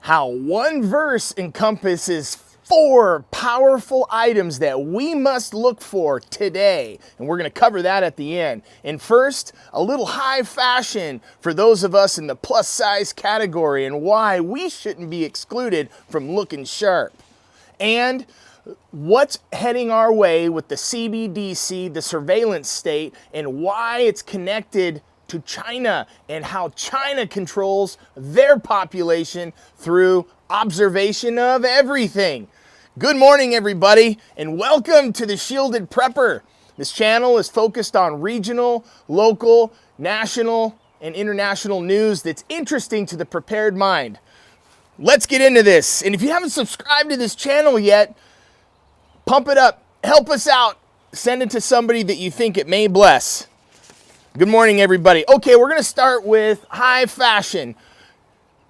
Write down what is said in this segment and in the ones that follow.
how one verse encompasses 4 powerful items that we must look for today. And we're going to cover that at the end. And first, a little high fashion for those of us in the plus size category and why we shouldn't be excluded from looking sharp. And what's heading our way with the CBDC, the surveillance state, and why it's connected to China and how China controls their population through observation of everything. Good morning, everybody, and welcome to the Shielded Prepper. This channel is focused on regional, local, national, and international news that's interesting to the prepared mind. Let's get into this. And if you haven't subscribed to this channel yet, pump it up, help us out, send it to somebody that you think it may bless. Good morning, everybody. Okay, we're gonna start with high fashion.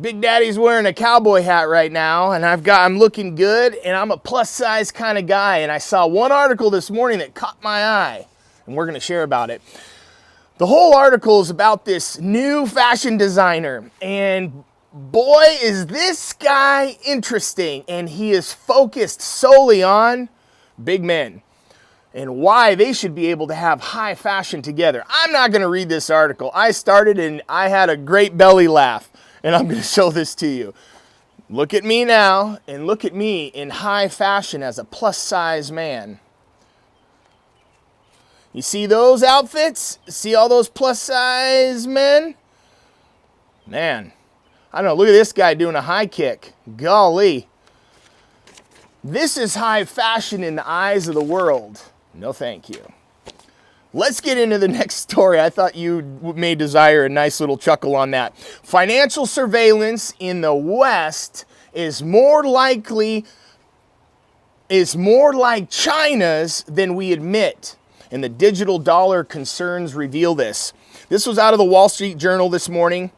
Big Daddy's wearing a cowboy hat right now, and I'm looking good, and I'm a plus size kind of guy, and I saw one article this morning that caught my eye, and we're gonna share about it. The whole article is about this new fashion designer, and boy, is this guy interesting, and he is focused solely on big men and why they should be able to have high fashion together. I'm not gonna read this article. I started and I had a great belly laugh, and I'm gonna show this to you. Look at me now, and look at me in high fashion as a plus size man. You see those outfits? See all those plus size men? Man, I don't know, look at this guy doing a high kick. Golly. This is high fashion in the eyes of the world. No, thank you. Let's get into the next story. I thought you may desire a nice little chuckle on that. Financial surveillance in the West is more like China's than we admit. And the digital dollar concerns reveal this. This was out of the Wall Street Journal this morning.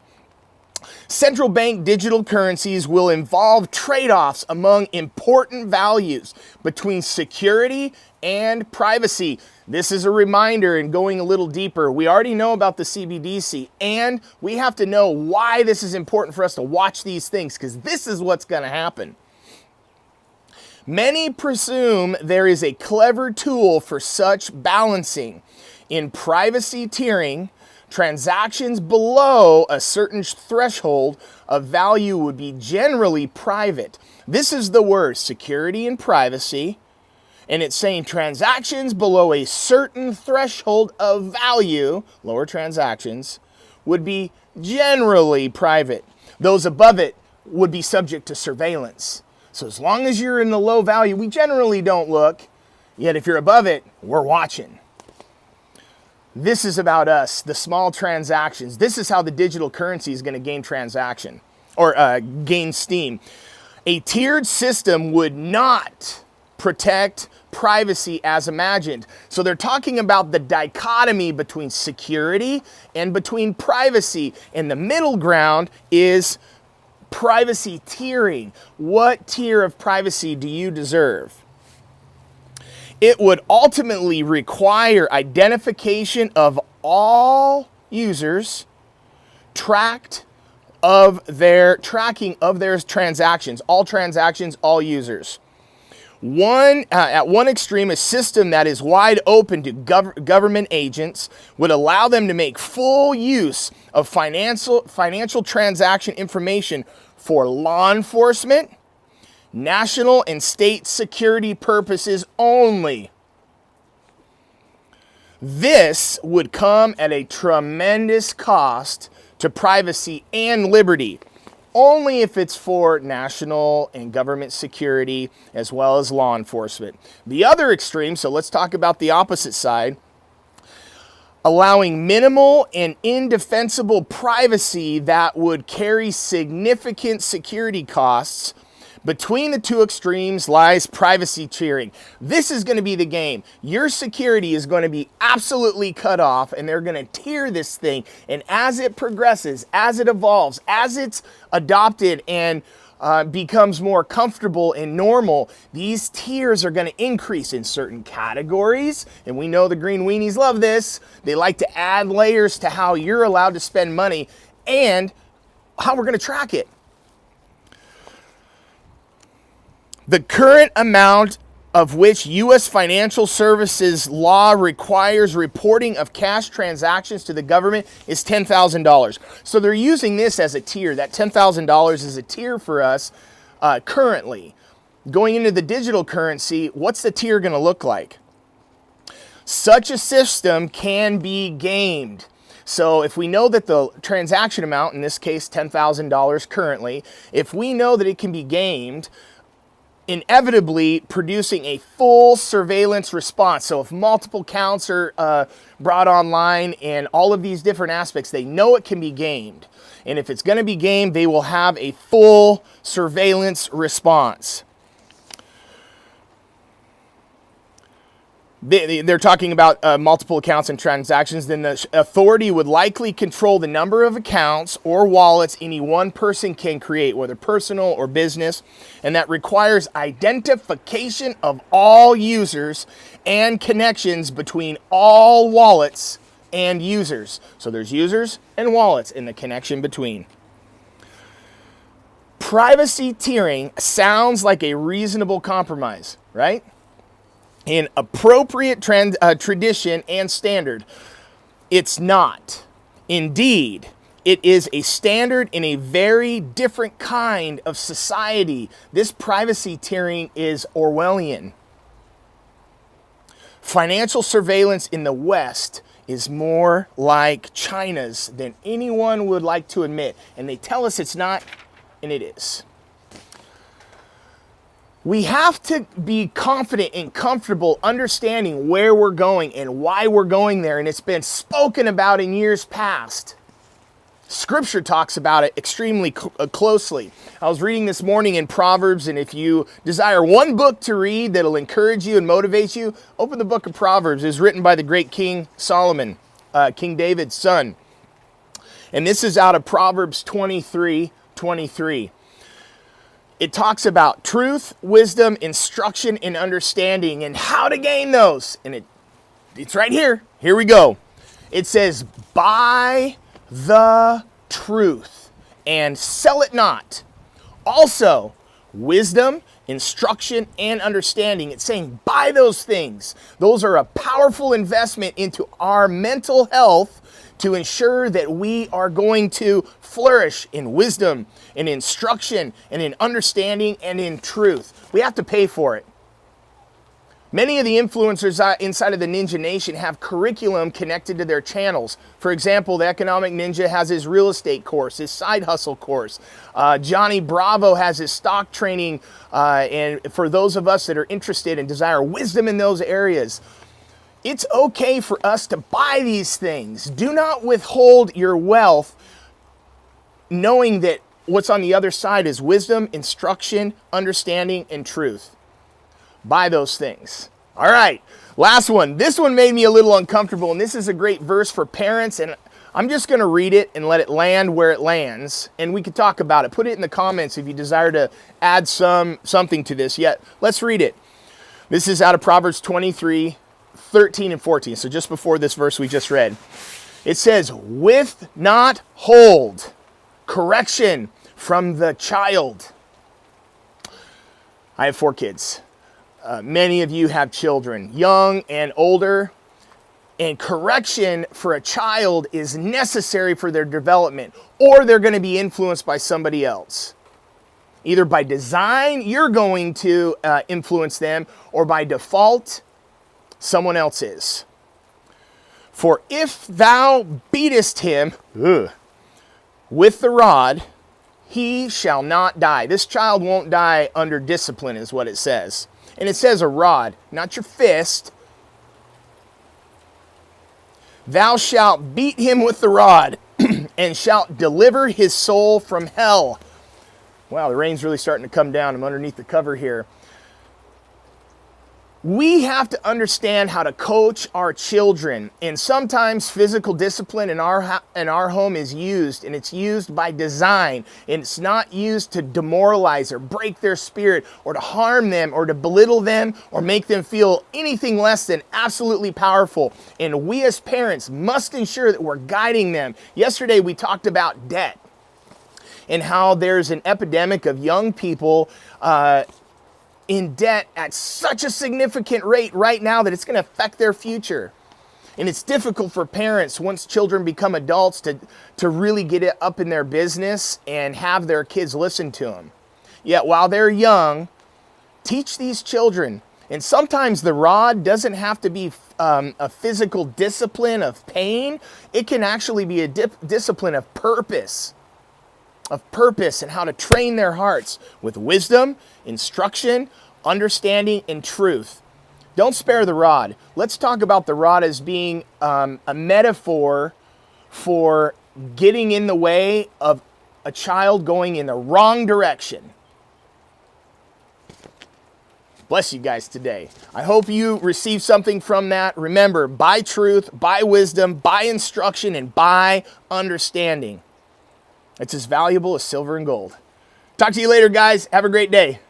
Central bank digital currencies will involve trade-offs among important values between security and privacy. This is a reminder and going a little deeper. We already know about the CBDC, and we have to know why this is important for us to watch these things, because this is what's going to happen. Many presume there is a clever tool for such balancing. In privacy tiering, transactions below a certain threshold of value would be generally private. This is the word, security and privacy. And it's saying transactions below a certain threshold of value, lower transactions, would be generally private. Those above it would be subject to surveillance. So as long as you're in the low value, we generally don't look. Yet if you're above it, we're watching. This is about us, the small transactions. This is how the digital currency is going to gain traction or gain steam. A tiered system would not protect privacy as imagined. So they're talking about the dichotomy between security and between privacy. And the middle ground is privacy tiering. What tier of privacy do you deserve? It would ultimately require identification of all users, tracking of their transactions, all users. At one extreme, a system that is wide open to government agents would allow them to make full use of financial transaction information for law enforcement, national and state security purposes only. This would come at a tremendous cost to privacy and liberty, only if it's for national and government security as well as law enforcement. The other extreme, so let's talk about the opposite side, allowing minimal and indefensible privacy that would carry significant security costs. Between the two extremes lies privacy tiering. This is going to be the game. Your security is going to be absolutely cut off, and they're going to tier this thing. And as it progresses, as it evolves, as it's adopted and becomes more comfortable and normal, these tiers are going to increase in certain categories. And we know the green weenies love this. They like to add layers to how you're allowed to spend money and how we're going to track it. The current amount of which U.S. financial services law requires reporting of cash transactions to the government is $10,000. So they're using this as a tier. That $10,000 is a tier for us currently. Going into the digital currency, what's the tier going to look like? Such a system can be gamed. So if we know that the transaction amount, in this case $10,000 currently, if we know that it can be gamed, inevitably producing a full surveillance response. So if multiple counts are brought online and all of these different aspects, they know it can be gamed. And if it's going to be gamed, they will have a full surveillance response. They're talking about multiple accounts and transactions. Then the authority would likely control the number of accounts or wallets any one person can create, whether personal or business, and that requires identification of all users and connections between all wallets and users. So there's users and wallets in the connection between. Privacy tiering sounds like a reasonable compromise, right? In appropriate tradition and standard. It's not. Indeed, it is a standard in a very different kind of society. This privacy tiering is Orwellian. Financial surveillance in the West is more like China's than anyone would like to admit. And they tell us it's not, and it is. We have to be confident and comfortable understanding where we're going and why we're going there, and it's been spoken about in years past. Scripture talks about it extremely closely. I was reading this morning in Proverbs, and if you desire one book to read that'll encourage you and motivate you, open the book of Proverbs. It was written by the great King Solomon, King David's son. And this is out of Proverbs 23:23. It talks about truth, wisdom, instruction, and understanding, and how to gain those. And it's right here. Here we go. It says, buy the truth and sell it not. Also, wisdom, instruction, and understanding. It's saying buy those things. Those are a powerful investment into our mental health to ensure that we are going to flourish in wisdom, in instruction, and in understanding, and in truth. We have to pay for it. Many of the influencers inside of the Ninja Nation have curriculum connected to their channels. For example, the Economic Ninja has his real estate course, his side hustle course. Johnny Bravo has his stock training, and for those of us that are interested and desire wisdom in those areas, it's okay for us to buy these things. Do not withhold your wealth, knowing that what's on the other side is wisdom, instruction, understanding, and truth. Buy those things. All right, last one. This one made me a little uncomfortable, and this is a great verse for parents, and I'm just going to read it and let it land where it lands, and we could talk about it. Put it in the comments if you desire to add something to this. Yet, let's read it. This is out of Proverbs 23:13 and 14, so just before this verse we just read. It says, with not hold correction from the child. I have 4 kids. Many of you have children, young and older, and correction for a child is necessary for their development, or they're going to be influenced by somebody else. Either by design, you're going to influence them, or by default, someone else is. For if thou beatest him with the rod, he shall not die. This child won't die under discipline, is what it says. And it says a rod, not your fist. Thou shalt beat him with the rod, and shalt deliver his soul from hell. Wow, the rain's really starting to come down. I'm underneath the cover here. We have to understand how to coach our children, and sometimes physical discipline in our home is used, and it's used by design, and it's not used to demoralize or break their spirit or to harm them or to belittle them or make them feel anything less than absolutely powerful. And we as parents must ensure that we're guiding them. Yesterday we talked about debt and how there's an epidemic of young people in debt at such a significant rate right now that it's going to affect their future. And it's difficult for parents, once children become adults, to really get it up in their business and have their kids listen to them. Yet while they're young, teach these children. And sometimes the rod doesn't have to be a physical discipline of pain. It can actually be a discipline of purpose and how to train their hearts with wisdom, instruction, understanding, and truth. Don't spare the rod. Let's talk about the rod as being a metaphor for getting in the way of a child going in the wrong direction. Bless you guys today. I hope you receive something from that. Remember, buy truth, buy wisdom, buy instruction, and buy understanding. It's as valuable as silver and gold. Talk to you later, guys. Have a great day.